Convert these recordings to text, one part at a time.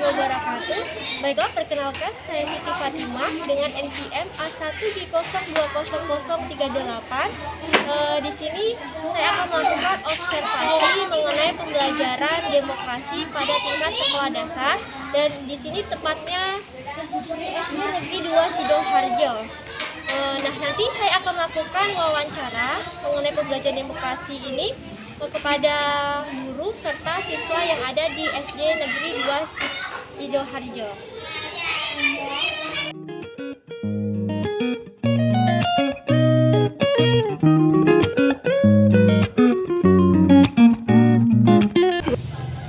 wabarakatuh. Baiklah, perkenalkan saya Siti Fatimah dengan NPM A1G020038. Di sini saya akan melakukan observasi mengenai pembelajaran demokrasi pada tingkat sekolah dasar, dan di sini tepatnya Negeri 2 Sidoarjo. Nah, nanti saya akan melakukan wawancara mengenai pembelajaran demokrasi ini kepada guru serta siswa yang ada di SD Negeri 2 Sidoarjo.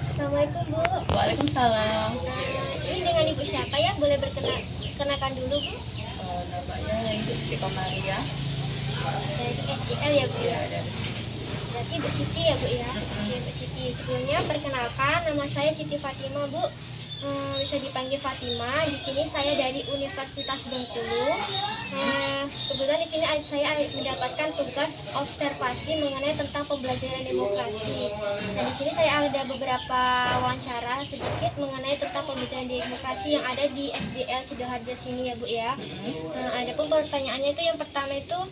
Assalamualaikum, Bu. Waalaikumsalam. Ini dengan Ibu siapa ya? Boleh berkenakan dulu, Bu? Namanya Ibu Siti Komaria. Dari SDL ya, Bu? Ya, dari Berarti Bu Siti ya, Bu ya? Oke, Bu Siti. Sebelumnya perkenalkan, nama saya Siti Fatimah, Bu. Bisa dipanggil Fatimah. Di sini saya dari Universitas Bengkulu. Kebetulan di sini saya mendapatkan tugas observasi mengenai tentang pembelajaran demokrasi. Nah, di sini saya ada beberapa wawancara sedikit mengenai tentang pembelajaran demokrasi yang ada di SDL Sidoarjo sini ya, Bu ya. Adapun pertanyaannya itu yang pertama itu,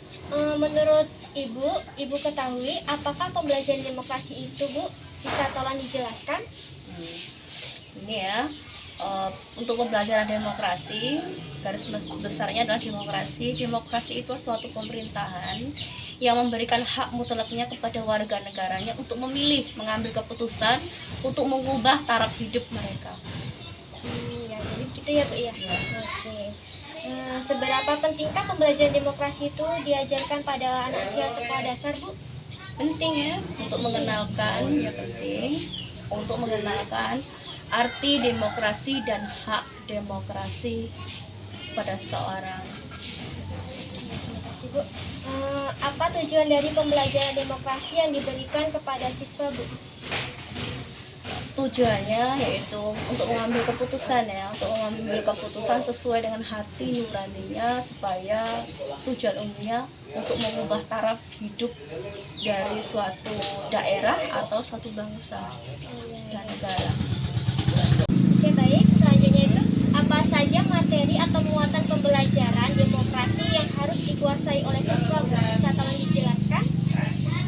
menurut Ibu ketahui apakah pembelajaran demokrasi itu, Bu? Bisa tolong dijelaskan? Ini ya, untuk pembelajaran demokrasi, garis besarnya adalah demokrasi. Demokrasi itu suatu pemerintahan yang memberikan hak mutlaknya kepada warga negaranya untuk memilih, mengambil keputusan untuk mengubah taraf hidup mereka. Ya, jadi gitu ya, Bu ya. Oke. Seberapa pentingkah pembelajaran demokrasi itu diajarkan pada anak usia sekolah dasar, Bu? Penting ya, untuk mengenalkan, ya penting untuk mengenalkan arti demokrasi dan hak demokrasi pada seorang. Terima kasih, Bu. Apa tujuan dari pembelajaran demokrasi yang diberikan kepada siswa, Bu? Tujuannya yaitu untuk mengambil keputusan ya, untuk mengambil keputusan sesuai dengan hati nuraninya, supaya tujuan umumnya untuk mengubah taraf hidup dari suatu daerah atau suatu bangsa dan negara. Oke, baik. Selanjutnya itu, apa saja materi atau muatan pembelajaran demokrasi yang harus dikuasai oleh siswa, Bu? Bisa tolong dijelaskan?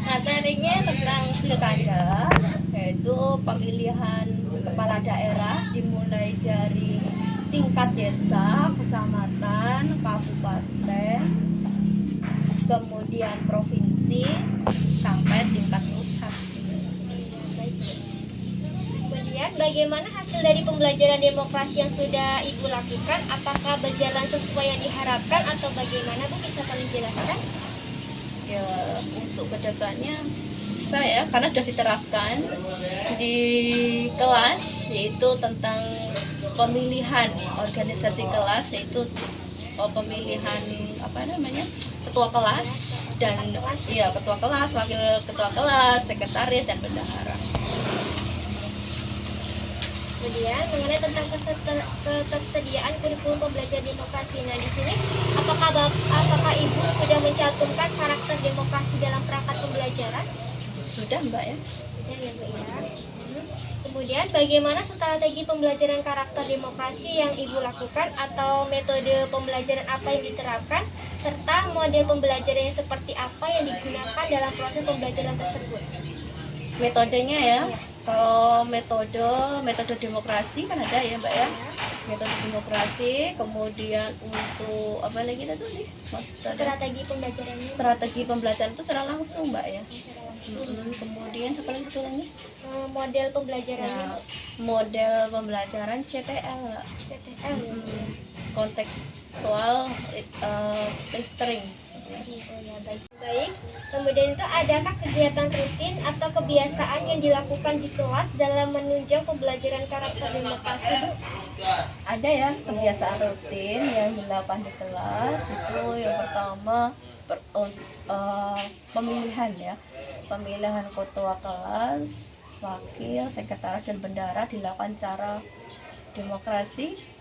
Materinya tentang pilkada, yaitu pemilihan kepala daerah dimulai dari tingkat desa, kecamatan, kabupaten, kemudian provinsi sampai tingkat pusat. Kemudian, bagaimana hasil dari pembelajaran demokrasi yang sudah Ibu lakukan? Apakah berjalan sesuai yang diharapkan atau bagaimana, Bu? Bisa tolong jelaskan? Ya, untuk kedepannya bisa ya, karena sudah diterapkan di kelas, yaitu tentang pemilihan organisasi kelas, yaitu pemilihan ketua kelas dan ya ketua kelas, wakil ketua kelas, sekretaris dan bendahara. Kemudian mengenai tentang ketersediaan kurikulum pembelajaran demokrasi. Nah, di sini apakah Ibu sudah mencantumkan karakter demokrasi dalam perangkat pembelajaran? Sudah, Mbak ya. Sudah ya, Bu ya. Kemudian bagaimana strategi pembelajaran karakter demokrasi yang Ibu lakukan, atau metode pembelajaran apa yang diterapkan, serta model pembelajaran yang seperti apa yang digunakan dalam proses pembelajaran tersebut? Metodenya ya. Kalau metode demokrasi kan ada ya, Mbak ya. Metode demokrasi, kemudian untuk apa lagi itu nih? Strategi pembelajarannya. Strategi pembelajaran itu secara langsung, Mbak ya. Kemudian apa lagi satu lagi? Model pembelajarannya. Nah, model pembelajaran CTL, Mbak. CTL. Kontekstual listening. Oh ya, baik. Kemudian itu, adakah kegiatan rutin atau kebiasaan yang dilakukan di kelas dalam menunjang pembelajaran karakter demokrasi, Bu? Ada ya, kebiasaan rutin yang dilakukan di kelas. Itu yang pertama pemilihan ya, pemilihan ketua kelas, wakil, sekretaris dan bendahara dilakukan cara demokrasi.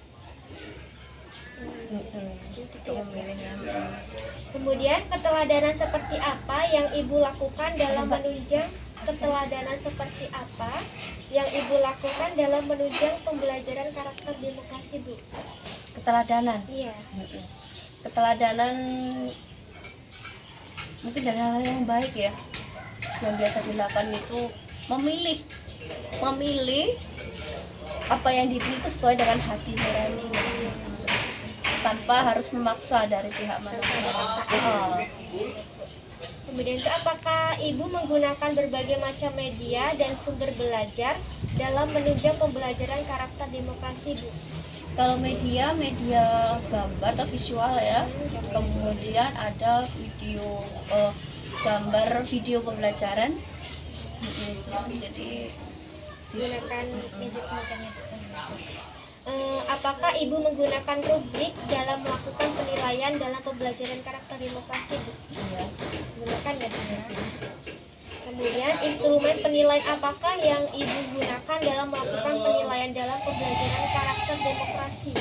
Itu pemilihan. Kemudian keteladanan seperti apa yang Ibu lakukan dalam menunjang keteladanan seperti apa yang Ibu lakukan dalam menunjang pembelajaran karakter demokrasi, Bu? Keteladanan. Iya. Keteladanan mungkin dari hal yang baik ya, yang biasa dilakukan itu memilih apa yang dipilih itu sesuai dengan hati nurani, tanpa harus memaksa dari pihak manapun. Kemudian itu, apakah Ibu menggunakan berbagai macam media dan sumber belajar dalam menunjang pembelajaran karakter demokrasi, Bu? Kalau media gambar atau visual ya, kemudian ada video gambar video pembelajaran. Jadi Gunakan media semacam itu. Apakah Ibu menggunakan rubrik dalam melakukan penilaian dalam pembelajaran karakter demokrasi, Bu? ya, Gunakan ya, Bu, ya? Kemudian instrumen penilaian apakah yang Ibu gunakan dalam melakukan penilaian dalam pembelajaran karakter demokrasi?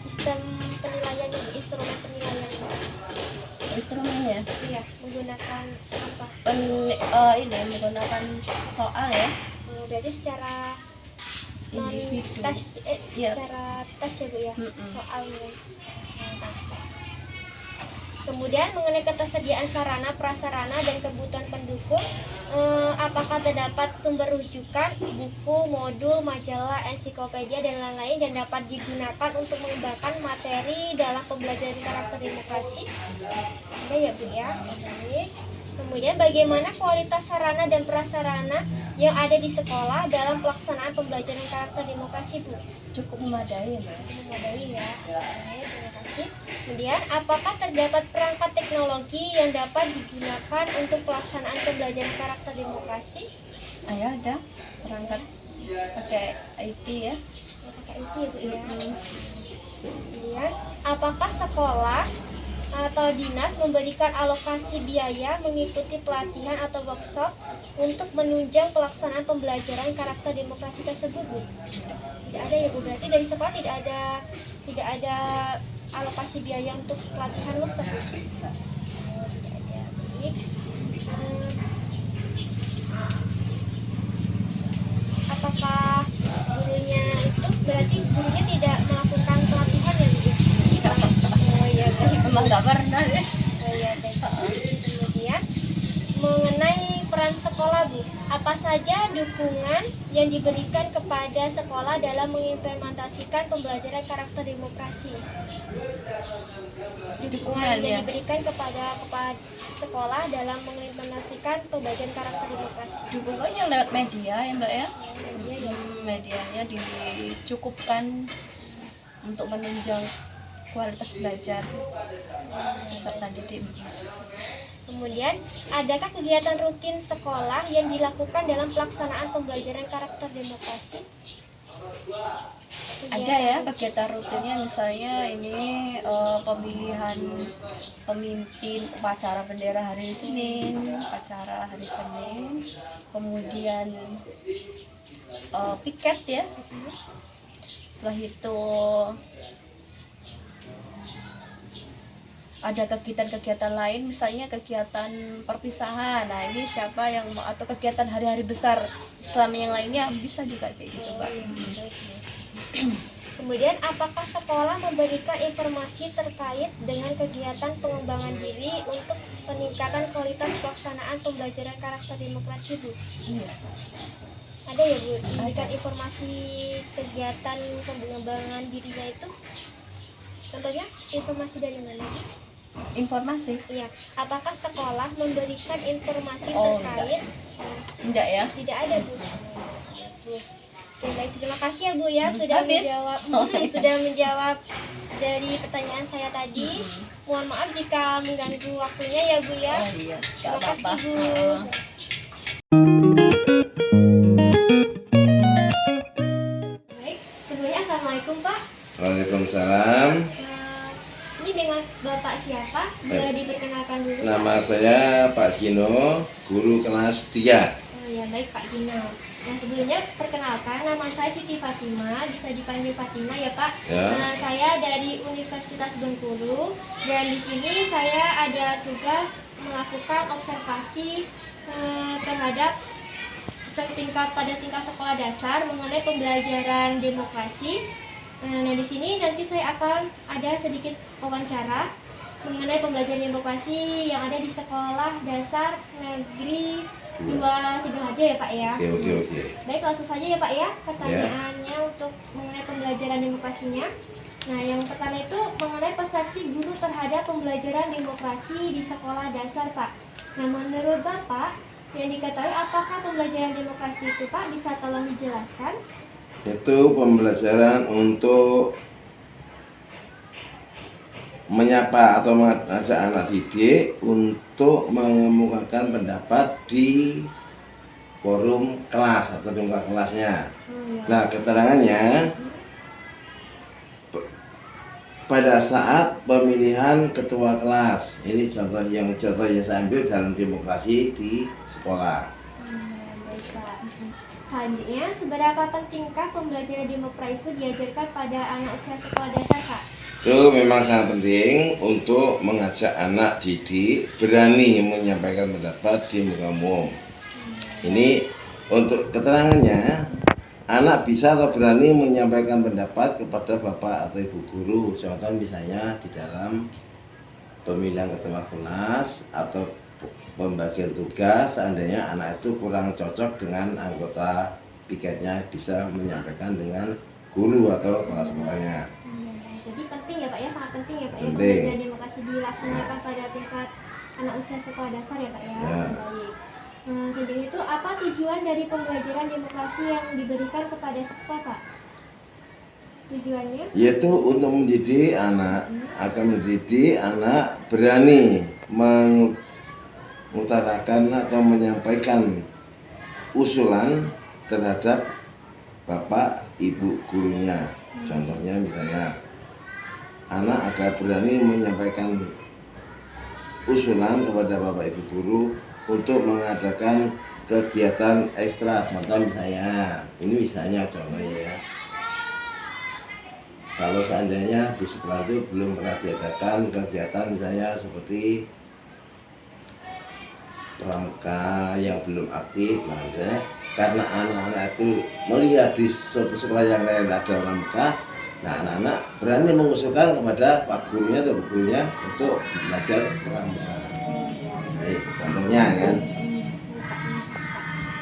Sistem penilaiannya, instrumen penilaiannya. instrumennya Iya, menggunakan apa? Menggunakan soal ya, Berarti secara individu. tes, Iya. secara tes ya, Bu, ya? Mm-mm. Soalnya. Kemudian mengenai ketersediaan sarana, prasarana, dan kebutuhan pendukung, apakah terdapat sumber rujukan, buku, modul, majalah, ensiklopedia, dan lain-lain yang dapat digunakan untuk mengembangkan materi dalam pembelajaran karakter demokrasi? Ada ya, Bu, ya? Oke. Kemudian bagaimana kualitas sarana dan prasarana yang ada di sekolah dalam pelaksanaan pembelajaran karakter demokrasi, Bu? Cukup memadai Mbak. Memadai ya. Oke, terima kasih. Kemudian, apakah terdapat perangkat teknologi yang dapat digunakan untuk pelaksanaan pembelajaran karakter demokrasi? Ya ada perangkat pakai IT ya. Pakai itu ya, Bu, ya. Kemudian, apakah sekolah atau dinas memberikan alokasi biaya mengikuti pelatihan atau workshop untuk menunjang pelaksanaan pembelajaran karakter demokrasi tersebut, Bu? Tidak ada ya, Bu. Berarti dari sekolah tidak ada alokasi biaya untuk pelatihan workshop, Bu? Tidak ada. Baik. Apakah gurunya itu berarti gurunya tidak melakukan pelatihan ya, Bu? Oh iya, baik. Emang nggak pernah ya. Oh iya, baik. Kemudian mengenai peran sekolah, Bu, apa saja dukungan yang diberikan kepada sekolah dalam mengimplementasikan pembelajaran karakter demokrasi? Dukungan ya. Yang diberikan kepada sekolah dalam mengimplementasikan pembelajaran karakter demokrasi. Dukungannya lewat media ya Mbak ya. Iya, ya. Medianya dicukupkan untuk menunjang kualitas belajar peserta didik. Kemudian, adakah kegiatan rutin sekolah yang dilakukan dalam pelaksanaan pembelajaran karakter demokrasi? Ada ya kegiatan rutinnya, misalnya ini pemilihan pemimpin upacara bendera hari Senin, kemudian piket ya. Setelah itu ada kegiatan-kegiatan lain, misalnya kegiatan perpisahan. Nah ini siapa yang mau, atau kegiatan hari-hari besar Islam yang lainnya bisa juga kayak gitu, Pak. Kemudian, apakah sekolah memberikan informasi terkait dengan kegiatan pengembangan diri untuk peningkatan kualitas pelaksanaan pembelajaran karakter demokrasi, Bu? Iya. Ada ya, Bu, memberikan informasi kegiatan pengembangan dirinya itu? Contohnya informasi dari mana? Informasi? Iya. Apakah sekolah memberikan informasi terkait? Enggak ya? Tidak ada, Bu. Oke, baik, terima kasih ya, Bu, ya, sudah Habis? menjawab sudah menjawab dari pertanyaan saya tadi. Mohon maaf jika mengganggu waktunya ya, Bu, ya. Oh iya, Terima nggak apa-apa. kasih, Bu. Baik, sebelumnya assalamualaikum, Pak. Waalaikumsalam. Ini dengan Bapak siapa? Boleh diperkenalkan dulu, Pak? Nama saya Pak Gino, guru kelas 3. Oh ya, baik, Pak Gino. Nah, sebelumnya perkenalkan, nama saya Siti Fatima, bisa dipanggil Fatima ya, Pak. Ya. Nah, saya dari Universitas Bengkulu, dan di sini saya ada tugas melakukan observasi terhadap pada tingkat sekolah dasar mengenai pembelajaran demokrasi. Nah, di sini nanti saya akan ada sedikit wawancara mengenai pembelajaran demokrasi yang ada di sekolah dasar negeri 2 Sidoarjo ya Pak ya. Oke. Baik, langsung saja ya Pak ya pertanyaannya untuk mengenai pembelajaran demokrasinya. Nah, yang pertama itu mengenai persepsi guru terhadap pembelajaran demokrasi di sekolah dasar Pak. Nah, menurut Bapak yang diketahui apakah pembelajaran demokrasi itu Pak, bisa tolong dijelaskan? Itu pembelajaran untuk menyapa atau mengajak anak didik untuk mengemukakan pendapat di forum kelas atau di muka kelasnya. Nah, keterangannya pada saat pemilihan ketua kelas, ini contoh yang saya ambil dalam demokrasi di sekolah. Baik Pak. Selanjutnya, seberapa pentingkah pembelajaran demokrasi itu diajarkan pada anak usia sekolah dasar Pak? Itu memang sangat penting untuk mengajak anak didik berani menyampaikan pendapat di muka umum. Ini untuk keterangannya, anak bisa atau berani menyampaikan pendapat kepada bapak atau ibu guru. Contoh misalnya di dalam pemilihan ketua kelas atau pembagian tugas, seandainya anak itu kurang cocok dengan anggota piketnya, bisa menyampaikan dengan guru atau kepala sekolahnya. Jadi penting ya Pak ya, sangat penting ya Pak ya, Penting. pembelajaran demokrasi dilaksanakan pada tingkat anak usia sekolah dasar ya Pak ya. Baik. Jadi itu apa tujuan dari pembelajaran demokrasi yang diberikan kepada siswa Pak? Tujuannya? Yaitu untuk mendidik anak, akan mendidik anak berani mengutarakan atau menyampaikan usulan terhadap bapak ibu gurunya. Contohnya misalnya anak agar berani menyampaikan usulan kepada bapak ibu guru untuk mengadakan kegiatan ekstra. Contoh misalnya, ini misalnya contohnya ya, kalau seandainya di sekolah itu belum pernah diadakan kegiatan misalnya seperti pramuka yang belum aktif, misalnya, karena anak-anak itu melihat di suatu sekolah yang lain ada pramuka, nah anak-anak berani mengusulkan kepada pak gurunya atau gurunya untuk belajar pramuka. Contohnya kan.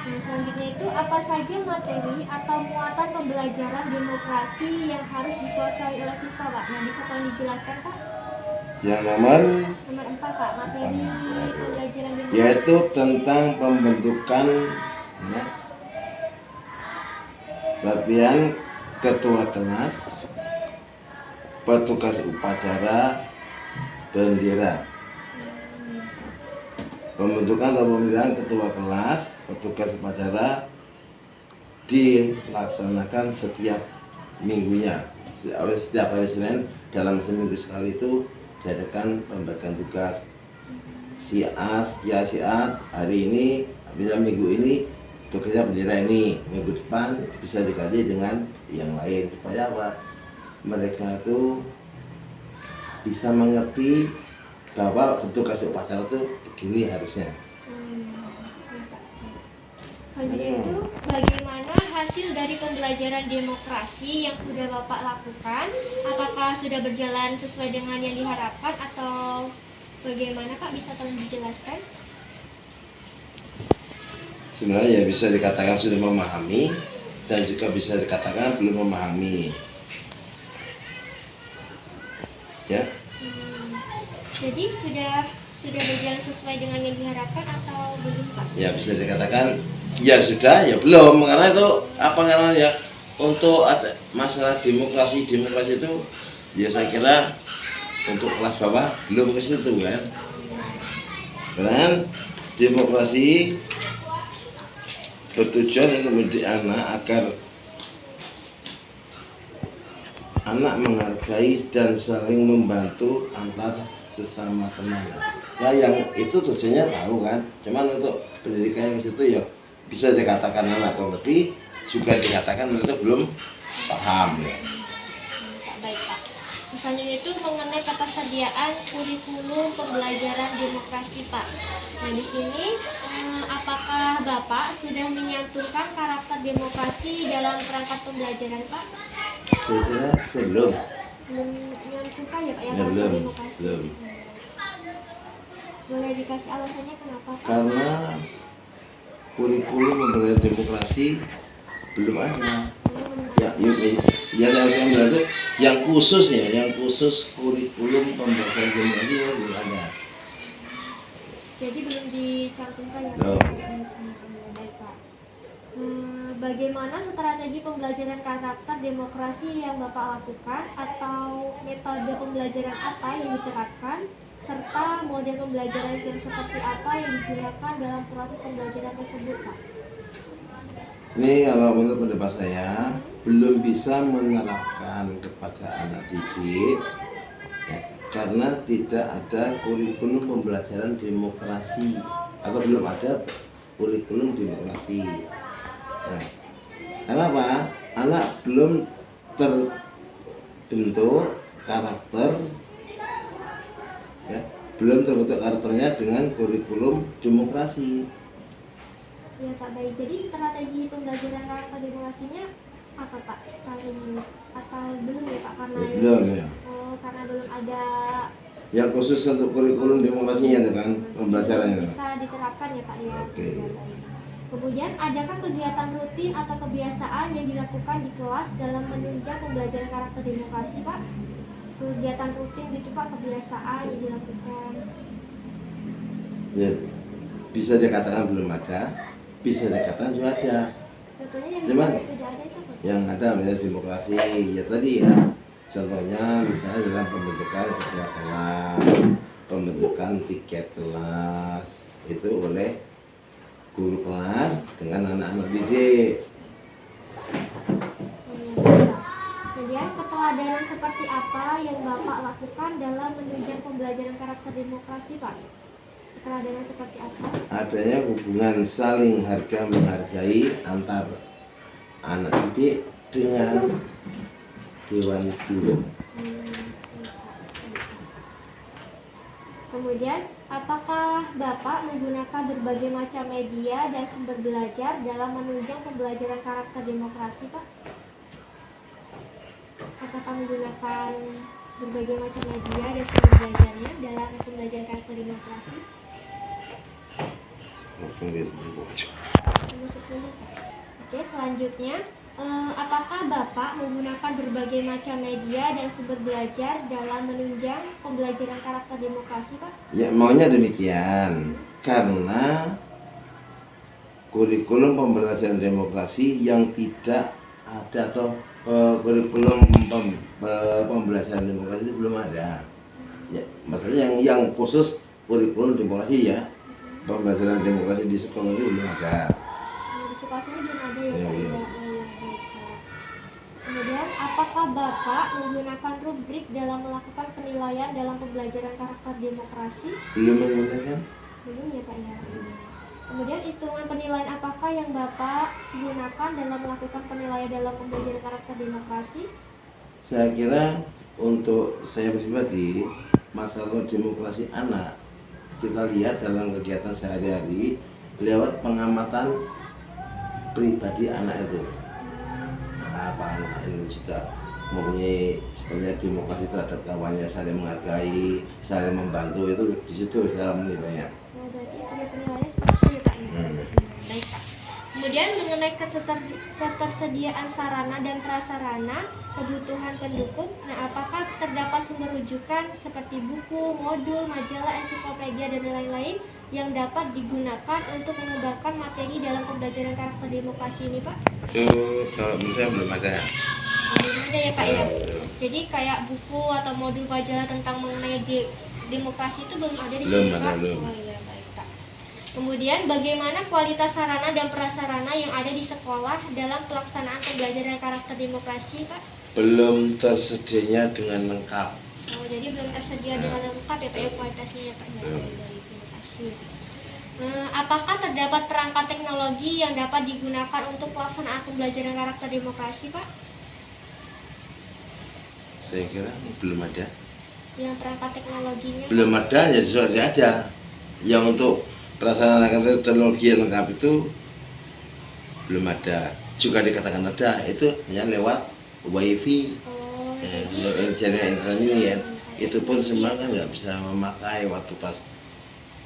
Selanjutnya itu apa saja materi atau muatan pembelajaran demokrasi yang harus dikuasai oleh siswa Pak? Nah, bisa tolong dijelaskan Pak? Yang nomor 4 Pak, materi pembelajaran demokrasi. yaitu tentang pembentukan ya, latihan ketua kelas, petugas upacara, bendera. Pembentukan atau pemilihan ketua kelas, petugas upacara dilaksanakan setiap minggunya. Setiap hari Senin dalam seminggu sekali itu diadakan pembagian tugas. Si A, hari ini, bisa minggu ini tugasnya bendera ini, minggu depan bisa diganti dengan yang lain, supaya apa? Mereka itu bisa mengerti bahwa tugas upacara itu begini harusnya. Selanjutnya itu bagaimana hasil dari pembelajaran demokrasi yang sudah Bapak lakukan? Apakah sudah berjalan sesuai dengan yang diharapkan atau bagaimana Pak? Bisa tolong dijelaskan? Sebenarnya ya bisa dikatakan sudah memahami dan juga bisa dikatakan belum memahami. Ya. Jadi sudah berjalan sesuai dengan yang diharapkan atau belum Pak? Ya bisa dikatakan ya sudah ya belum, karena itu apa namanya untuk masalah demokrasi itu ya saya kira untuk kelas bawah belum ke situ kan. Karena demokrasi bertujuan untuk mendidik anak agar anak menghargai dan saling membantu antar sesama teman. Nah yang itu tujuannya tahu kan, cuman untuk pendidikan yang situ ya bisa dikatakan anak atau lebih, juga dikatakan mereka belum paham ya. Baik Pak. Selanjutnya itu mengenai ketersediaan kurikulum pembelajaran demokrasi, Pak. Nah, di sini apakah Bapak sudah menyantumkan karakter demokrasi dalam perangkat pembelajaran, Pak? Saya kira sebelum. Belum menyantumkan ya, Pak, ya, Ya, karakter belum. demokrasi. Belum. Boleh dikasih alasannya kenapa, Pak? Karena kurikulum pembelajaran demokrasi belum ada. Yang saya ambil itu yang khusus ya, yang khusus kurikulum pembelajaran demokrasi ya belum ada. Jadi belum dicantumkan ya, Belum. Baik, Pak. Bagaimana strategi pembelajaran karakter demokrasi yang Bapak lakukan atau metode pembelajaran apa yang diterapkan serta model pembelajaran yang seperti apa yang digunakan dalam proses pembelajaran tersebut, Pak? Ini kalau menurut pendapat saya belum bisa menerapkan kepada anak didik ya, karena tidak ada kurikulum pembelajaran demokrasi atau belum ada kurikulum demokrasi. Nah, kenapa? Anak belum terbentuk karakter, ya, belum terbentuk karakternya dengan kurikulum demokrasi. Ya, Pak, baik. Jadi strategi pembelajaran karakter demokrasinya apa, Pak? Strategi atau belum ya, Pak? Karena Belum ya. Oh, karena belum ada Yang khusus untuk kurikulum demokrasinya itu kan pembelajarannya. bisa diterapkan ya, Pak, ya. Oke. Ya, baik. Kemudian adakah kegiatan rutin atau kebiasaan yang dilakukan di kelas dalam menunjang pembelajaran karakter demokrasi, Pak? Kegiatan rutin gitu, Pak, kebiasaan yang dilakukan. Ya, bisa dikatakan belum ada, bisa dikatakan sudah ada. Contohnya yang Cuman sudah ada itu apa? yang ada misalnya demokrasi ya tadi ya. Contohnya misalnya dalam pembentukan ketua kelas, pembentukan tiket kelas itu oleh guru kelas dengan anak-anak didik. Kemudian keteladanan seperti apa yang Bapak lakukan dalam menunjang pembelajaran karakter demokrasi, Pak? Keteladanan seperti apa? Adanya hubungan saling harga menghargai antar anak didik dengan dewan guru. Kemudian, apakah Bapak menggunakan berbagai macam media dan sumber belajar dalam menunjang pembelajaran karakter demokrasi, Pak? Apakah menggunakan berbagai macam media dan sumber belajarnya dalam pembelajaran karakter demokrasi? Nomor 10, Pak. Oke, selanjutnya, apakah Bapak menggunakan berbagai macam media dan sumber belajar dalam menunjang pembelajaran karakter demokrasi, Pak? Ya maunya demikian karena kurikulum pembelajaran demokrasi yang tidak ada atau kurikulum pembelajaran demokrasi itu belum ada. Ya, maksudnya yang khusus kurikulum demokrasi ya, pembelajaran demokrasi di sekolah itu belum ada. Di sekolah sini belum ada ya, Ya, Pak? belum. Ya, baik, Pak. Kemudian, apakah Bapak menggunakan rubrik dalam melakukan penilaian dalam pembelajaran karakter demokrasi? Belum menggunakan. Belum ya, Pak, ya. Kemudian instrumen penilaian apakah yang Bapak gunakan dalam melakukan penilaian dalam pembelajaran karakter demokrasi? Saya kira untuk saya pribadi masalah demokrasi anak kita lihat dalam kegiatan sehari-hari lewat pengamatan pribadi anak itu. Apa anak ini sudah mempunyai sebenarnya demokrasi terhadap kawannya, saling menghargai, saling membantu, itu di situ saya menilainya. Oh, berarti instrumen penilaian seperti itu ya, Pak, ya? Baik, Pak. Kemudian mengenai ketersediaan sarana dan prasarana kebutuhan pendukung, nah apakah terdapat sumber rujukan seperti buku, modul, majalah, ensiklopedia dan lain-lain yang dapat digunakan untuk mengembangkan materi dalam pembelajaran karakter demokrasi ini, Pak? Itu kalau menurut saya belum ada. Belum ada ya, Pak, ya. Jadi kayak buku atau modul majalah tentang mengenai demokrasi itu belum ada di Belum sini, ada, Pak? belum. Oh iya, baik, Pak. Kemudian bagaimana kualitas sarana dan prasarana yang ada di sekolah dalam pelaksanaan pembelajaran karakter demokrasi, Pak? Belum tersedianya dengan lengkap. Oh, jadi belum tersedia dengan lengkap ya, Pak, ya, kualitasnya ya, Pak. Ya, Belum. baik, terima kasih. Apakah terdapat perangkat teknologi yang dapat digunakan untuk pelaksanaan pembelajaran karakter demokrasi, Pak? Saya kira belum ada. Yang perangkat teknologinya? Belum ada, ya sesuatu aja. Yang untuk prasarana teknologi yang lengkap itu belum ada. Juga dikatakan ada, itu hanya lewat wifi. Oh, Jaringan internet ini ya. Itu pun semua kan nggak bisa memakai waktu pas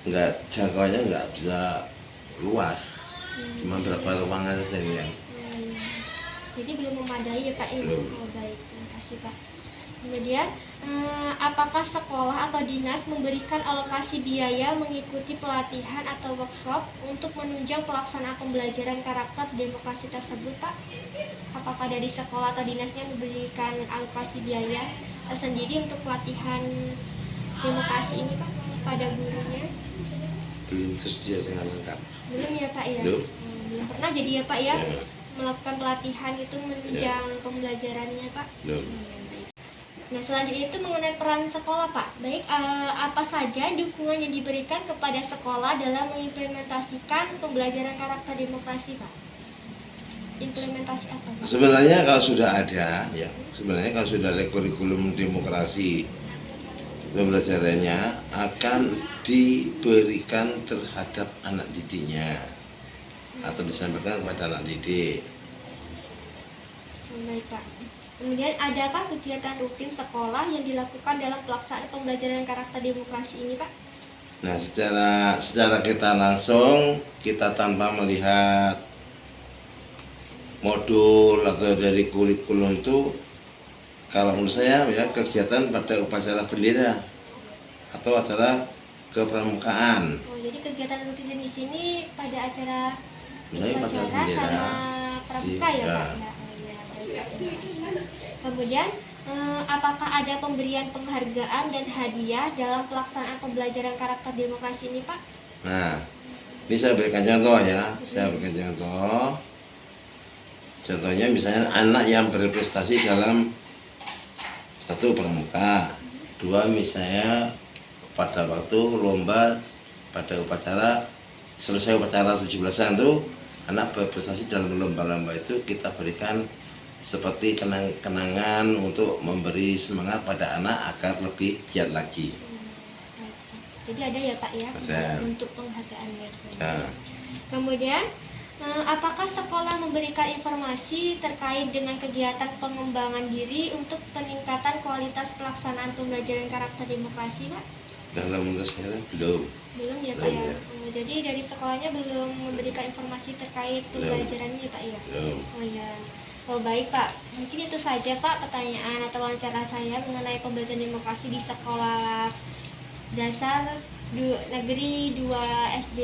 nggak, jangkauannya nggak bisa luas. Cuma berapa ruangan saja yang. Jadi belum memadai ya Pak ini. Belum. Oh, baik, terima kasih Pak. Kemudian, apakah sekolah atau dinas memberikan alokasi biaya mengikuti pelatihan atau workshop untuk menunjang pelaksanaan pembelajaran karakter demokrasi tersebut, Pak? Apakah dari sekolah atau dinasnya memberikan alokasi biaya tersendiri untuk pelatihan demokrasi ini, Pak, pada gurunya? Belum tersedia dengan lengkap. Belum ya Pak ya? Belum. Belum pernah jadi ya Pak ya? Ya. Melakukan pelatihan itu menunjang pembelajarannya Pak? Belum. Nah, selanjutnya itu mengenai peran sekolah Pak. Baik, apa saja dukungan yang diberikan kepada sekolah dalam mengimplementasikan pembelajaran karakter demokrasi Pak? Implementasi apa Pak? Sebenarnya kalau sudah ada, ya, sebenarnya kalau sudah ada kurikulum demokrasi, pembelajarannya akan diberikan terhadap anak didiknya atau disampaikan kepada anak didik. Baik Pak. Kemudian adakah kegiatan rutin sekolah yang dilakukan dalam pelaksanaan pembelajaran karakter demokrasi ini Pak? Nah, secara kita langsung, kita tanpa melihat modul atau dari kurikulum itu, kalau menurut saya ya kegiatan pada upacara bendera atau acara kepramukaan. Oh, jadi kegiatan rutin di sini pada acara Misalnya upacara bendera sama pramuka ya ya. Pak? Ya, oh, ya, baik, Pak. Kemudian apakah ada pemberian penghargaan dan hadiah dalam pelaksanaan pembelajaran karakter demokrasi ini Pak? Nah, ini saya berikan contoh ya. Saya berikan contoh. Contohnya misalnya anak yang berprestasi dalam satu pramuka, dua misalnya pada waktu lomba pada upacara selesai upacara 17-an tuh anak berprestasi dalam lomba-lomba itu kita berikan seperti kenang-kenangan untuk memberi semangat pada anak agar lebih giat lagi. Jadi ada ya Pak ya Ada. untuk penghargaannya. Ya. Kemudian apakah sekolah memberikan informasi terkait dengan kegiatan pengembangan diri untuk peningkatan kualitas pelaksanaan pembelajaran karakter demokrasi Pak? Dalam menurut saya belum. Belum ya Pak Belum, ya? ya. Jadi dari sekolahnya belum memberikan informasi terkait pembelajarannya Pak ya? Belum. Oh ya. Oh baik Pak, mungkin itu saja Pak pertanyaan atau wawancara saya mengenai pembelajaran demokrasi di sekolah dasar negeri 2 SD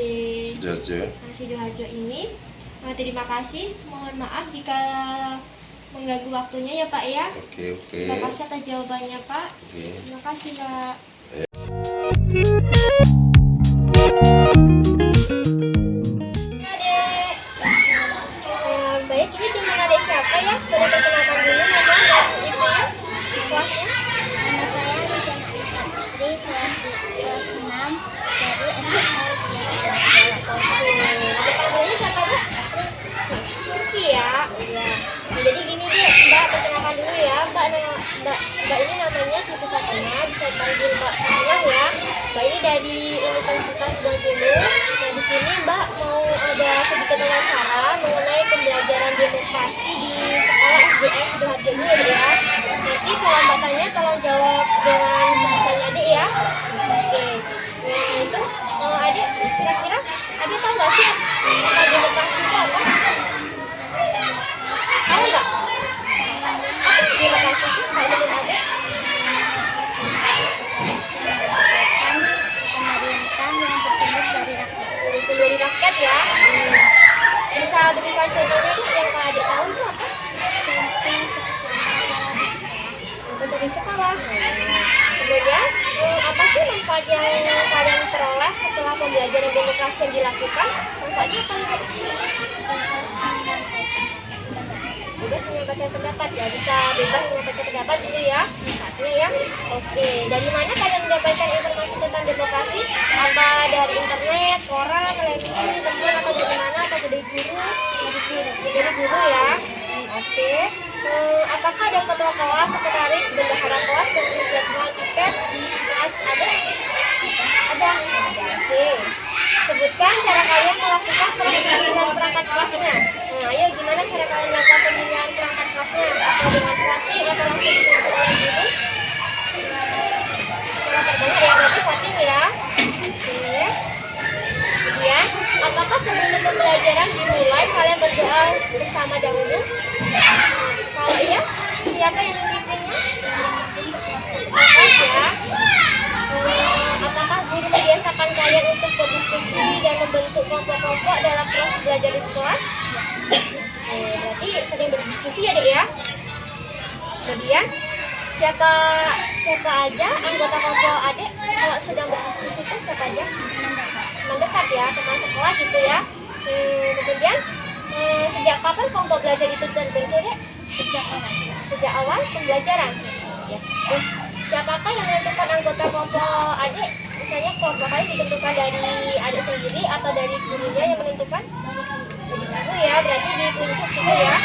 Sidoarjo ini. Terima kasih, mohon maaf jika mengganggu waktunya ya Pak ya. Oke. Terima kasih atas jawabannya Pak. Oke. Terima kasih Pak. Adek, baik ini dengan adik siapa ya? Boleh perkenalkan dulu nama dan ibu ya? Kelasnya? Nama saya Lintian Anisatri, kelas 6 dari SMK Namanya siapa Bu? Riki ya? Iya. Nah, jadi gini Bu, Mbak perkenalkan dulu ya. Mbak ini namanya Siti Fatima, bisa dipanggil Mbak Fatima ya. Mbak ini dari Universitas Bengkulu. Nah di sini Mbak mau ada sedikit wawancara mengenai pembelajaran demokrasi di sekolah SDS Sidoarjo dulu ya. Nanti kalau Mbak tanya tolong jawab dengan sebisanya adik ya. Oke. Nah itu adik kira-kira adik tahu nggak sih apa demokrasi itu apa? Tahu nggak? Apa demokrasi itu kalau menurut adik? pemerintah yang bersumber dari rakyat. Itu dari rakyat ya. Bisa berikan contohnya Bu yang Kak adik tahu itu apa? Contoh seperti acara di sekolah. Untuk di sekolah. Kemudian apa sih manfaat yang kalian peroleh setelah pembelajaran demokrasi yang dilakukan? Manfaatnya apa nih Bu? Bebas menyampaikan pendapat ya, bisa bebas menyampaikan pendapat gitu ya, manfaatnya ya. Oke, dari mana kalian mendapatkan informasi tentang demokrasi? Apa dari internet, koran, televisi, teman atau dari mana? Atau dari guru? Dari guru ya. Oke. Apakah ada ketua kelas, sekretaris, bendahara kelas, dan jadwal tiket di kelas ada? Ada. Oke. Sebutkan cara kalian melakukan pemilihan perangkat kelasnya. Nah, ayo gimana cara kalian melakukan pemilihan perangkat kelasnya? Apakah dengan voting atau langsung ditunjuk oleh guru? Setelah terbanyak ya, berarti voting ya. Oke. Kemudian, apakah sebelum pembelajaran dimulai kalian berdoa bersama dahulu? Kalau iya, siapa yang memimpinnya? Ya. Apakah guru membiasakan kalian untuk berdiskusi dan membentuk kelompok-kelompok dalam proses belajar di kelas? Berarti sering berdiskusi ya dek ya. Kemudian siapa aja anggota kelompok adik kalau sedang berdiskusi itu siapa aja? Mendekat ya, teman sekelas itu ya. Kemudian sejak kapan kelompok belajar itu terbentuk dek? Sejak awal pembelajaran. Ya. Siapakah yang menentukan anggota kelompok adik? Misalnya kelompok kalian ditentukan dari adik sendiri atau dari gurunya yang menentukan? Dari guru ya, berarti ditunjuk gitu ya.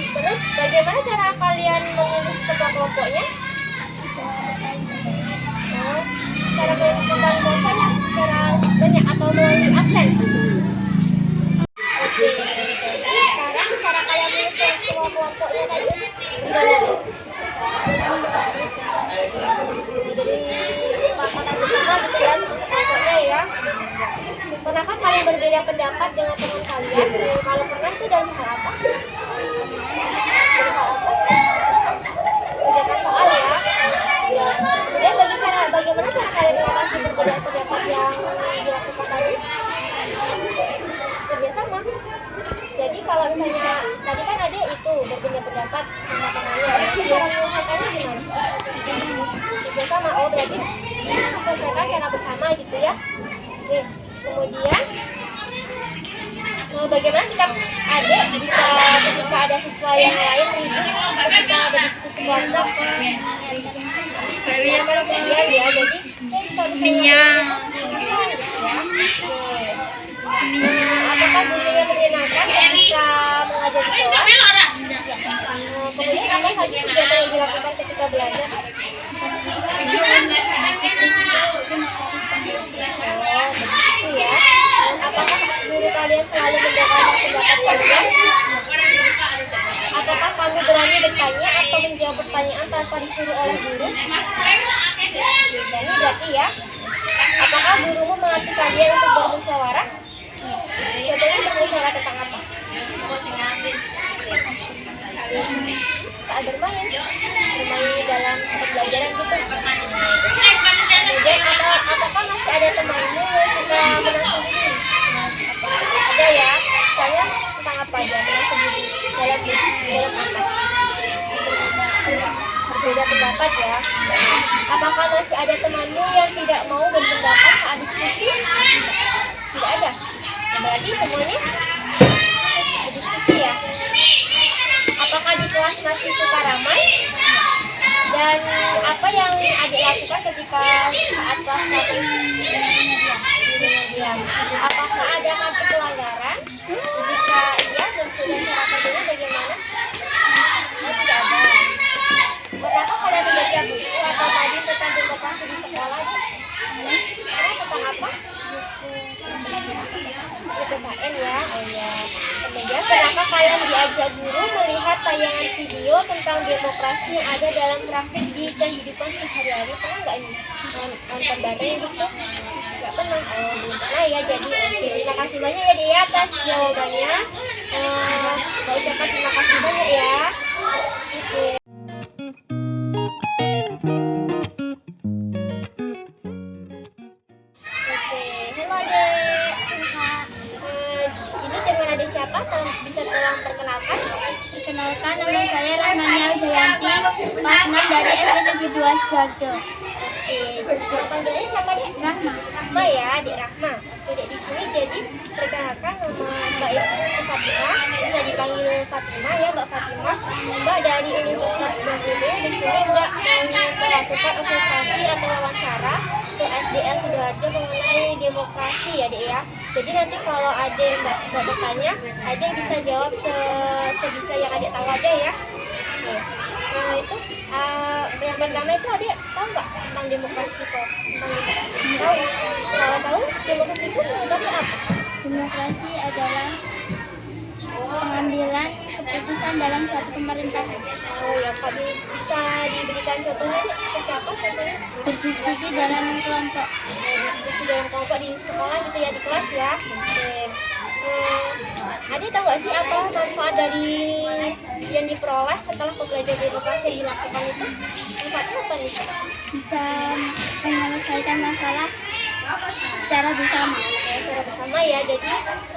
Terus bagaimana cara kalian memilih ketua kelompoknya? Cara menentukan kelompoknya? Cara banyak atau melalui absen? Oke. Sekarang cara kalian memilih ketua kelompoknya tadi? Pernahkah kalian berbeda pendapat dengan teman kalian? Kalau pernah itu dalam hal apa? Bedakan soal ya. Kemudian bagaimana cara kalian mengatasi perbedaan pendapat yang dilakukan tadi? Kerjasama. Jadi kalau misalnya tadi kan ada itu berbeda pendapat sama temannya, cara menyelesaikannya gimana? Kerjasama. Oh berarti selesaikan cara bersama gitu ya. Oke. Kemudian bagaimana sikap adik ketika ada siswa yang lain ribut ketika berdiskusi kelompok? Kemudian ya, jadi apakah gurunya menyenangkan ketika mengajar di kelas? Kemudian apa saja kegiatan yang dilakukan ketika belajar? Begitu ya. Apakah guru kalian selalu mendengarkan pendapat kalian? Apakah kamu berani bertanya atau menjawab pertanyaan tanpa disuruh oleh guru? Jadi berarti ya. Apakah gurumu melatih kalian untuk bermusyawarah? Contohnya bermusyawarah tentang apa? Saat bermain dalam pembelajaran gitu. Kemudian apakah masih ada temanmu yang suka menang sendiri? Ada ya. Misalnya tentang apa aja menang sendiri dalam apa? Berbeda pendapat ya. Apakah masih ada temanmu yang tidak mau berpendapat saat diskusi? Tidak ada. Berarti semuanya berdiskusi ya. Apakah di kelas masih suka ramai? Dan apa yang adik lakukan ketika saat kelas 1? Apakah ada kartu pelanggaran? Jika iya, dan sudah cara kerjanya bagaimana? Tidak ada. Pernahkah kalian membaca buku atau tadi tentang demokrasi di sekolah? Tentang apa? PKN ya. Oh ya. Kemudian pernahkah kalian diajak guru melihat tayangan video tentang demokrasi yang ada dalam praktik di kehidupan sehari-hari? Pernah nggak ini? Nonton bareng gitu? Nggak pernah. Oh, belum pernah ya. Jadi oke. Terima kasih banyak ya dia atas jawabannya. Saya ucapkan terima kasih banyak ya. Oke. Siapa? Bisa tolong perkenalkan? Perkenalkan, nama saya Rahmania Wijayanti, kelas 6 dari SD Negeri 2 Sidoarjo. Oke, panggilannya siapa dek? Rahma. Rahma ya, adik Rahma. Oke, dek di sini jadi perkenalkan nama Mbak Ibu Fatimah, bisa dipanggil Fatimah ya Mbak Fatimah. Mbak dari Universitas Bengkulu. Di sini Mbak melakukan observasi atau wawancara ke SDL Sidoarjo belajar mengenai demokrasi ya Dek ya. Jadi nanti kalau ada yang nggak bertanya, ada bisa jawab sebisa yang Adik tahu aja ya. Oke. Nah itu yang pertama itu Adik tahu nggak tentang demokrasi kok? Tahu? Kalau tahu demokrasi itu sebenarnya apa? Demokrasi adalah pengambilan keputusan dalam suatu pemerintahan. Oh ya, Kak bisa diberikan contohnya Dek? Seperti apa contohnya? Berdiskusi dalam kelompok. Diskusi dalam kelompok di sekolah gitu ya, di kelas ya. Oke. Adik tahu gak sih apa manfaat dari yang diperoleh setelah pembelajaran demokrasi yang dilakukan itu? Manfaatnya apa nih? Bisa menyelesaikan masalah secara bersama. Secara bersama ya, jadi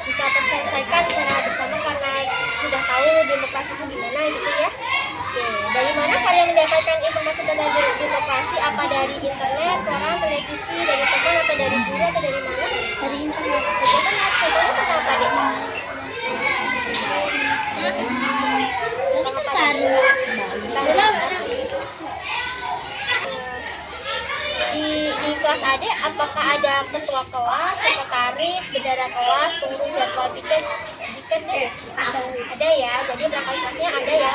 bisa terselesaikan secara bersama karena sudah tahu demokrasi itu gimana gitu ya. Oke, dari mana kalian mendapatkan informasi tentang demokrasi? Apa dari internet, koran, televisi, dari teman atau dari guru atau dari mana? Dari internet. Dari internet, contohnya tentang apa Dek? Ini kan baru. Di kelas Adik apakah ada ketua kelas, sekretaris, bendara kelas, pengurus jadwal piket deh? Ada ya, jadi perangkat kelasnya ada ya.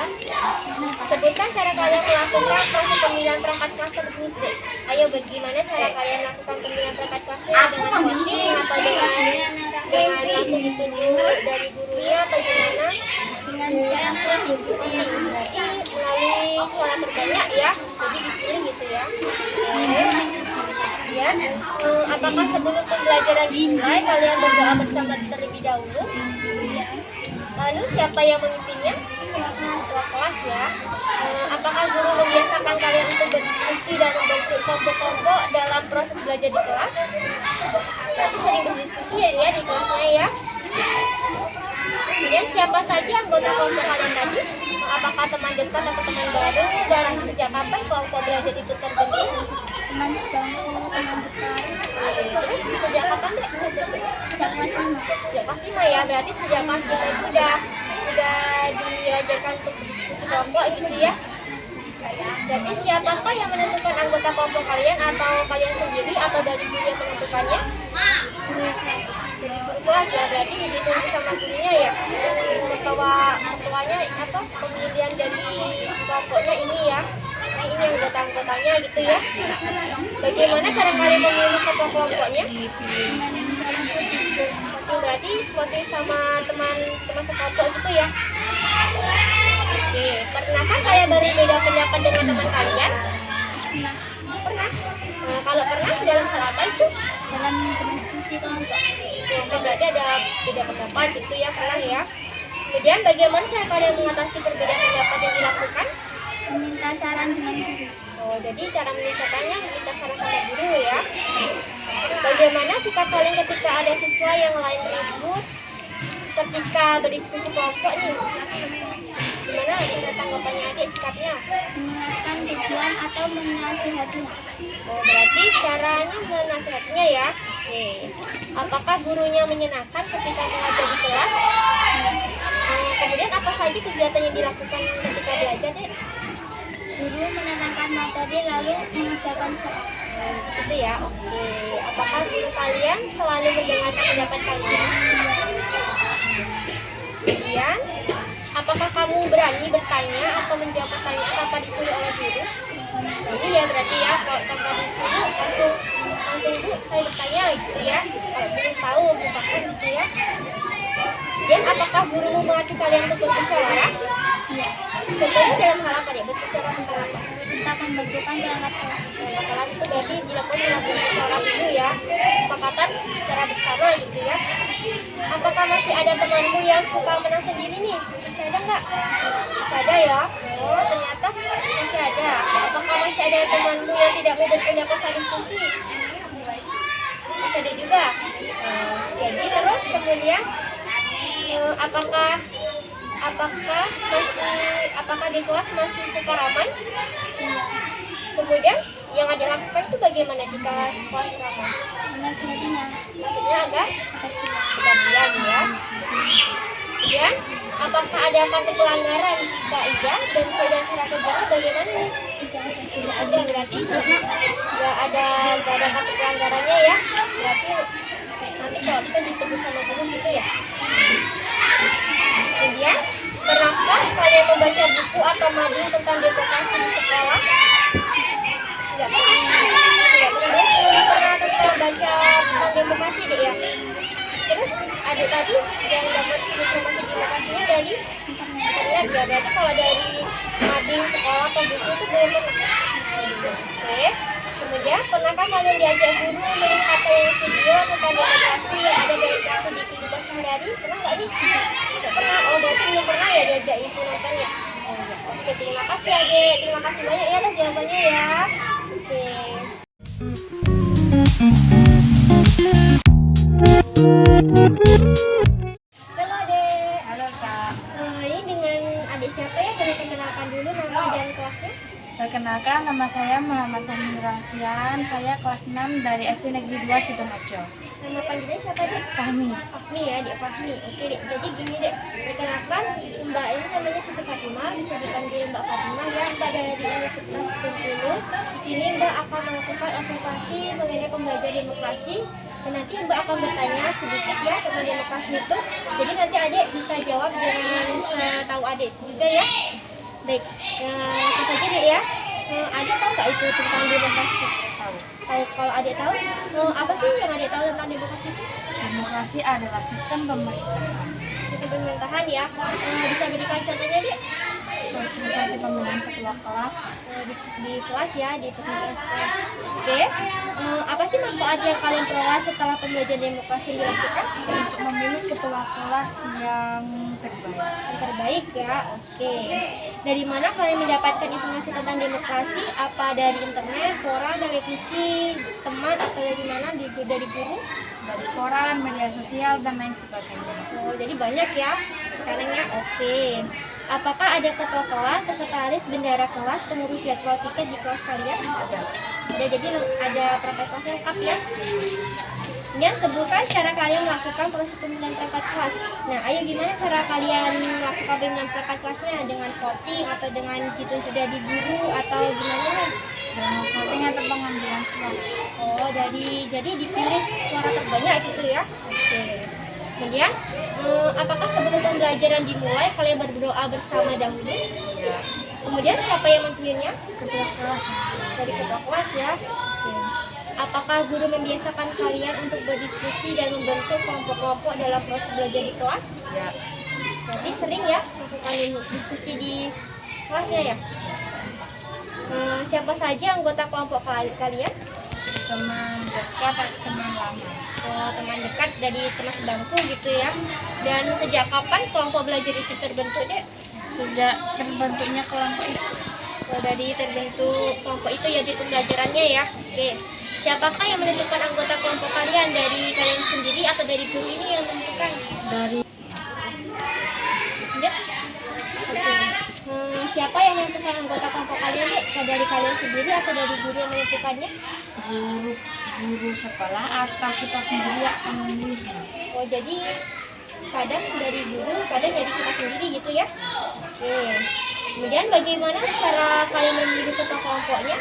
Sebutkan cara kalian melakukan proses pemilihan perangkat kelas tersebut Dek. Ayo bagaimana cara kalian melakukan pemilihan perangkat kelasnya? Dengan voting atau dengan langsung ditunjuk dari gurunya atau gimana? Dengan cara Berarti melalui suara terbanyak ya, jadi dipilih gitu ya. Ya, apakah sebelum pembelajaran dimulai kalian berdoa bersama terlebih dahulu? Lalu siapa yang memimpinnya? Ketua kelas ya. Apakah guru membiasakan kalian untuk berdiskusi dan membentuk kelompok-kelompok dalam proses belajar di kelas? Berarti sering berdiskusi ya di kelasnya ya. Kemudian siapa saja anggota kelompok kalian tadi? Apakah teman dekat atau teman baru? Dan sejak kapan kelompok belajar itu terbentuk? teman sebangku, teman dekat. Terus sejak kapan Dek? Sejak kelas 5. Sejak kelas 5 ya, berarti sejak kelas 5 itu udah diajarkan untuk berdiskusi kelompok gitu ya. Jadi siapakah yang menentukan anggota kelompok kalian, atau kalian sendiri atau dari guru yang menentukannya? Guru kelas ya, berarti ditunggu sama gurunya ya. Ketuanya apa? Pemilihan dari kelompoknya ini ya. Nah, ini anggota-anggotanya gitu ya. Bagaimana cara kalian memilih ketua kelompoknya? Berarti seperti sama teman sekelompok gitu ya. Oke, pernahkah kalian berbeda pendapat dengan teman kalian? Pernah. Nah, kalau pernah dalam hal apa itu? Dalam berdiskusi kelompok. Oke, berarti ada beda pendapat gitu ya, pernah ya. Kemudian bagaimana cara kalian mengatasi perbedaan pendapat yang dilakukan? Meminta saran dengan guru. Oh, jadi cara menyelesaikannya minta saran sama guru ya. Bagaimana sikap kalian ketika ada siswa yang lain ribut ketika berdiskusi kelompok nih? Gimana tanggapannya Adik sikapnya? Mengingatkan tujuan atau menasihatinya. Oh, berarti caranya menasihatinya ya. Oke. Apakah gurunya menyenangkan ketika mengajar di kelas? Kemudian apa saja kegiatan yang dilakukan ketika belajar Dek? Guru menenangkan materi lalu mengucapkan soal. Itu ya, oke. Apakah guru kalian selalu mendengarkan pendapat kalian? Kemudian, apakah kamu berani bertanya atau menjawab pertanyaan tanpa disuruh oleh guru? Ini ya berarti ya, kalau tanpa disuruh langsung Bu, saya bertanya gitu ya. Kalau belum tahu, bukan gitu ya. Dan apakah gurumu melatih kalian untuk bermusyawarah? Iya. Contohnya dalam hal apa Dek? Berbicara tentang apa? Kita pembentukan perangkat kelas. Kelas itu berarti dilakukan dalam musyawarah dulu ya, kesepakatan secara bersama gitu ya. Apakah masih ada temanmu yang suka menang sendiri nih? Masih ada nggak? Masih ada ya. Oh, ternyata masih ada. Apakah masih ada temanmu yang tidak mau berpendapat saat diskusi? Masih ada juga. Jadi terus kemudian apakah di kelas masih suka ramai? Kemudian yang ada lakukan itu bagaimana jika kelas ramai? Menasihatinya. Maksudnya agak diam ya. Kemudian apakah ada kasus pelanggaran? Jika iya, dan cara kerjanya bagaimana nih? Tidak ada, berarti nggak ada kasus pelanggaran pelajarannya ya. Berarti nanti kalau bisa ditegur sama guru gitu ya. Kemudian, pernahkah kalian membaca buku atau mading tentang demokrasi di sekolah? Tidak pernah. Tidak pernah tentang baca tentang demokrasi deh ya. Terus adik tadi yang dapat informasi demokrasinya dari internet ya. Berarti kalau dari mading sekolah atau buku itu belum pernah. Oke. Kemudian, pernahkah kalian diajak guru melihat video tentang demokrasi yang ada dari kelas di kehidupan sehari-hari? Pernah nggak nih? Tidak pernah. Oh, berarti belum pernah ya diajak itu nonton ya? Oh ya. Oke, terima kasih adik. Terima kasih banyak ya atas jawabannya ya. Oke. Halo adik. Halo Kak. Ini dengan adik siapa ya? Boleh perkenalkan dulu nama dan kelasnya? Perkenalkan, nama saya Muhammad Fahmi Rafian. Saya kelas 6 dari SD Negeri 2 Sidoarjo. Nama panggilannya siapa dek? Fahmi. Fahmi ya, Dek Fahmi. Oke dek, jadi gini dek, perkenalkan Mbak ini namanya Siti Fatimah, bisa dipanggil Mbak Fatimah ya. Mbak dari Universitas Bengkulu. Di sini Mbak akan melakukan observasi mengenai pembelajaran demokrasi. Dan nanti Mbak akan bertanya sedikit ya tentang demokrasi itu. Jadi nanti adik bisa jawab dengan setahu adik juga ya. Baik, langsung saja dek ya. Adik tahu nggak itu tentang demokrasi? Tahu. Kalau adik tahu, apa sih yang adik tahu tentang demokrasi itu? Demokrasi adalah sistem pemerintahan. Sistem pemerintahan ya. Bisa berikan contohnya dek? Seperti pemilihan ketua kelas. Di kelas ya, di pemilihan sekolah. Oke. Apa sih manfaat yang kalian peroleh setelah pembelajaran demokrasi yang dilakukan? Untuk memilih ketua kelas yang terbaik. Yang terbaik ya. Oke. Dari mana kalian mendapatkan informasi tentang demokrasi? Apa dari internet, koran, televisi, teman, atau dari mana? Dari guru? Dari koran, media sosial, dan lain sebagainya. Oh, jadi banyak ya sekarang ya. Oke. Apakah ada ketua kelas, sekretaris, bendahara kelas, pengurus jadwal tiket di kelas kalian? Ada. Jadi ada perangkat kelas lengkap ya. Kemudian sebutkan cara kalian melakukan proses pemilihan perangkat kelas. Nah, ayo gimana cara kalian melakukan pemilihan perangkat kelasnya? Dengan voting atau dengan hitung sudah di guru atau gimana nih? Dengan voting atau pengambilan suara. Oh, jadi dipilih suara terbanyak gitu ya. Oke. Kemudian, apakah sebelum pembelajaran dimulai kalian berdoa bersama dahulu? Ya. Kemudian siapa yang memimpinnya? Ketua kelas. Dari ketua kelas ya. Oke. Apakah guru membiasakan kalian untuk berdiskusi dan membentuk kelompok-kelompok dalam proses belajar di kelas? Ya. Berarti sering ya melakukan diskusi di kelasnya ya. Siapa saja anggota kelompok kalian? Teman dekat atau teman lama. Oh, teman dekat dari teman sebangku gitu ya. Dan sejak kapan kelompok belajar itu terbentuk dek? Sejak terbentuknya kelompok itu. Oh, dari terbentuk kelompok itu ya di pembelajarannya ya. Oke. Siapakah yang menentukan anggota kelompok kalian? Dari kalian sendiri atau dari guru ini yang menentukan? Dari Dek? Oke. Siapa yang menentukan anggota kelompok kalian dek? Dari kalian sendiri atau dari guru yang menentukannya? guru sekolah atau kita sendiri yang memilih. Oh, jadi kadang dari guru, kadang dari kita sendiri gitu ya. Oke. Kemudian bagaimana cara kalian memilih ketua kelompoknya?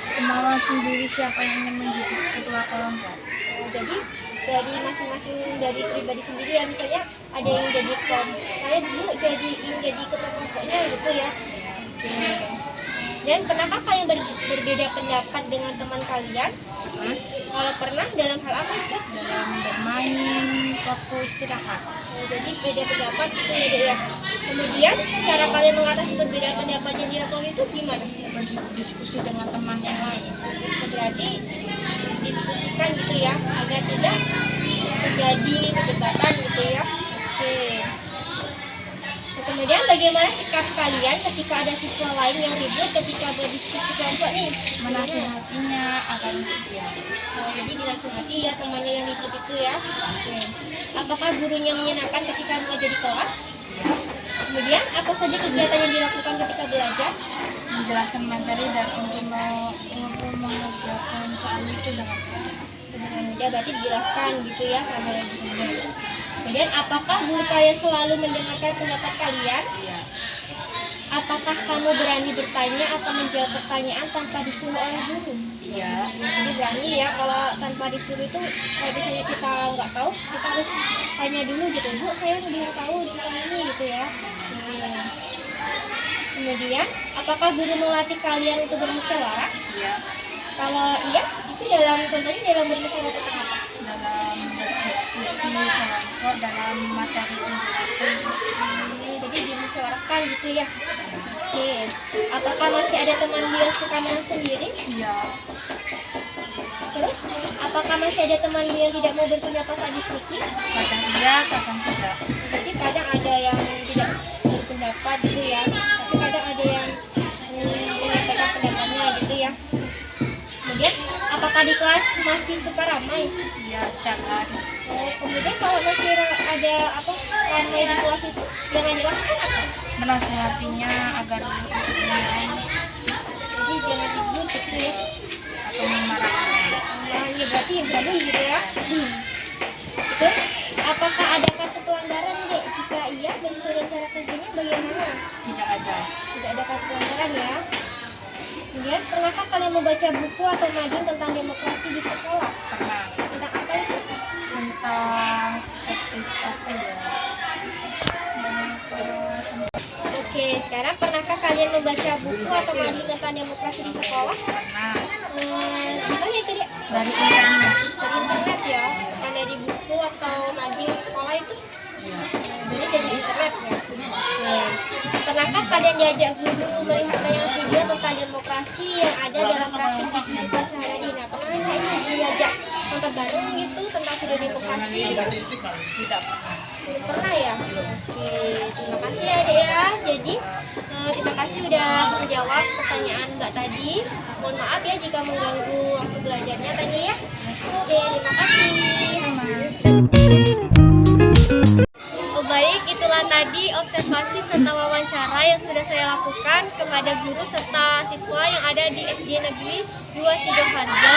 Kemauan sendiri siapa yang ingin menjadi ketua kelompok. Oh, jadi dari masing-masing dari pribadi sendiri ya, misalnya ada yang jadi kelompok, saya dulu ingin jadi ketua kelompoknya gitu ya. Oke. Dan pernahkah kalian berbeda pendapat dengan teman kalian? Kalau pernah, dalam hal apa? Dalam bermain waktu istirahat. Oh, jadi beda pendapat gitu ya dek ya. Kemudian cara kalian mengatasi perbedaan pendapat yang dilakukan itu gimana? Berdiskusi dengan teman yang lain. Berarti diskusikan gitu ya agar tidak terjadi perdebatan gitu ya. Oke. Nah, kemudian bagaimana sikap kalian ketika ada siswa lain yang ribut ketika berdiskusi kelompok nih? Menasihatinya agar diam. Oh, jadi dinasihati ya temannya yang ribut itu ya. Oke. Apakah gurunya menyenangkan ketika mengajar di kelas? Kemudian apa saja kegiatan yang dilakukan ketika belajar? Menjelaskan materi dan untuk mengerjakan soal itu dengan mudah, berarti dijelaskan gitu ya sama gurunya. Kemudian apakah guru kalian selalu mendengarkan pendapat kalian? ya. apakah kamu berani bertanya atau menjawab pertanyaan tanpa disuruh oleh guru? Iya. Jadi berani ya, kalau tanpa disuruh itu kalau misalnya kita nggak tahu, kita harus tanya dulu gitu, Bu, saya udah tahu tentang ini gitu ya. Kemudian, apakah guru melatih kalian untuk bermusyawarah? Iya. Kalau iya, itu contohnya dalam bermusyawarah tentang apa? Dalam berdiskusi kelompok dalam materi penjelasan. Jadi dimusyawarahkan gitu ya. Oke. Apakah masih ada teman beliau suka menang sendiri? Iya. Terus, apakah masih ada teman beliau yang tidak mau berpendapat saat diskusi? Kadang iya, kadang tidak. Jadi kadang ada yang tidak berpendapat gitu ya, tapi kadang ada yang menyampaikan pendapatnya gitu ya. Kemudian, apakah di kelas masih suka ramai? Iya, sedangkan Oh, kemudian kalau masih ada ramai di kelas itu, jangan dilakukan apa? menasehatinya agar diam Jadi jangan dibujuk gitu ya. atau memarahkannya. Nah, ini berarti berani gitu ya. Terus, apakah ada kasus pelanggaran dek? Jika iya, bentuk dan cara kerjanya bagaimana? Tidak ada. Tidak ada kasus pelanggaran ya. Kemudian, pernahkah kalian membaca buku atau mading tentang demokrasi di sekolah? Pernah. Tentang apa itu? Tentang seperti apa ya? Oke, sekarang pernahkah kalian membaca buku atau mading tentang demokrasi di sekolah? Pernah. Itu ya itu dek. Dari internet. Dari internet ya, bukan dari buku atau mading sekolah itu. Iya. Jadi dari internet ya. Pernahkah kalian diajak guru melihat tayangan video tentang demokrasi yang ada dalam praktik kehidupan sehari-hari? Nah, pernah nggak ini diajak nonton bareng gitu tentang video demokrasi? Tidak pernah. Belum pernah ya? Oke, terima kasih ya Dek ya. Jadi, terima kasih udah menjawab pertanyaan Mbak tadi. Mohon maaf ya jika mengganggu waktu belajarnya tadi ya. Oke, terima kasih. Baik, itulah tadi observasi serta wawancara yang sudah saya lakukan kepada guru serta siswa yang ada di SD Negeri 2 Sidoarjo.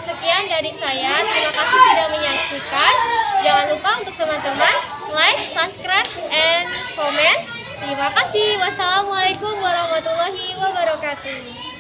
Sekian dari saya, terima kasih sudah menyaksikan. Jangan lupa untuk teman-teman like, subscribe, and comment. Terima kasih. Wassalamualaikum warahmatullahi wabarakatuh.